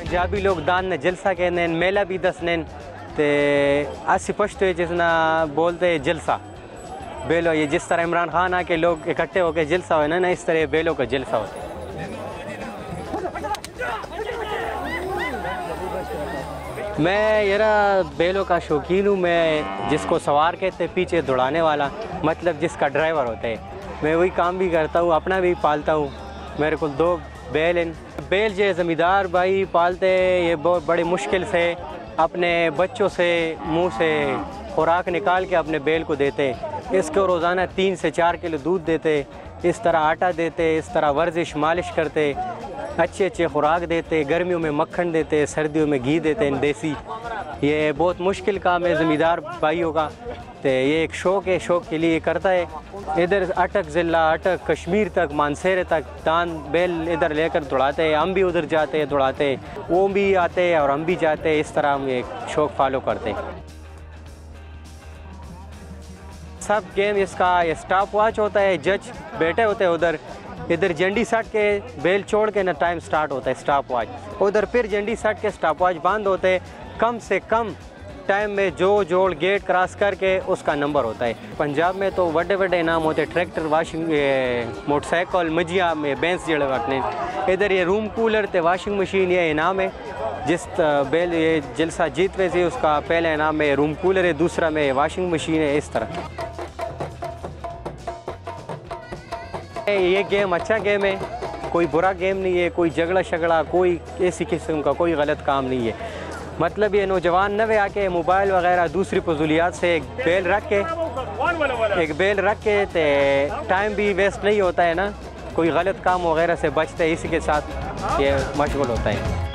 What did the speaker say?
पंजाबी लोग दान ने जलसा कहते मेला भी दसने ते असी पछते जिसना बोलते जलसा बेलो। ये जिस तरह इमरान खान आके लोग इकट्ठे होकर जलसा हो ना इस तरह बेलों का जलसा होता है। मैं यारा बेलों का शौकीन हूँ। मैं जिसको सवार कहते पीछे दौड़ाने वाला, मतलब जिसका ड्राइवर होता है, मैं वही काम भी करता हूँ, अपना भी पालता हूँ। मेरे को 2 बैल हैं। बैल जो ज़मींदार भाई पालते ये बहुत बड़ी मुश्किल से अपने बच्चों से मुंह से खुराक निकाल के अपने बैल को देते। इसको रोज़ाना 3 से 4 किलो दूध देते, इस तरह आटा देते, इस तरह वर्जिश मालिश करते, अच्छे खुराक देते, गर्मियों में मक्खन देते, सर्दियों में घी देते हैं देसी। ये बहुत मुश्किल काम है ज़मींदार भाइयों का, तो ये एक शौक़ है, शौक़ के लिए करता है। इधर अटक ज़िला, अटक कश्मीर तक, मानसेरे तक दान बैल इधर लेकर दौड़ाते हैं। हम भी उधर जाते हैं दौड़ाते, वो भी आते हैं और हम भी जाते हैं। इस तरह हम एक शौक़ फॉलो करते हैं। सब गेम इसका ये स्टॉप वॉच होता है, जज बैठे होते हैं उधर, इधर झंडी सट के बेल छोड़ के ना टाइम स्टार्ट होता है स्टॉप वॉच, उधर फिर झंडी सट के स्टॉप वॉच बंद होते हैं। कम से कम टाइम में जो जोड़ गेट क्रॉस करके उसका नंबर होता है। पंजाब में तो बड़े बड़े इनाम होते हैं, ट्रैक्टर, वाशिंग मोटरसाइकिल, मजिया में बैंस जड़े वटने। इधर ये रूम कूलर ते वाशिंग मशीन ये इनाम है। जिस बेल ये जलसा जीत वैसे उसका पहला इनाम में रूम कूलर है, दूसरा में वाशिंग मशीन है। इस तरह ये गेम अच्छा गेम है, कोई बुरा गेम नहीं है, कोई झगड़ा शगड़ा, कोई ऐसी किस्म का कोई गलत काम नहीं है। मतलब ये नौजवान नवे आके मोबाइल वगैरह दूसरी फजूलियात से एक बेल रख के ते टाइम भी वेस्ट नहीं होता है ना, कोई गलत काम वगैरह से बचते, इसी के साथ ये मशगूल होता है।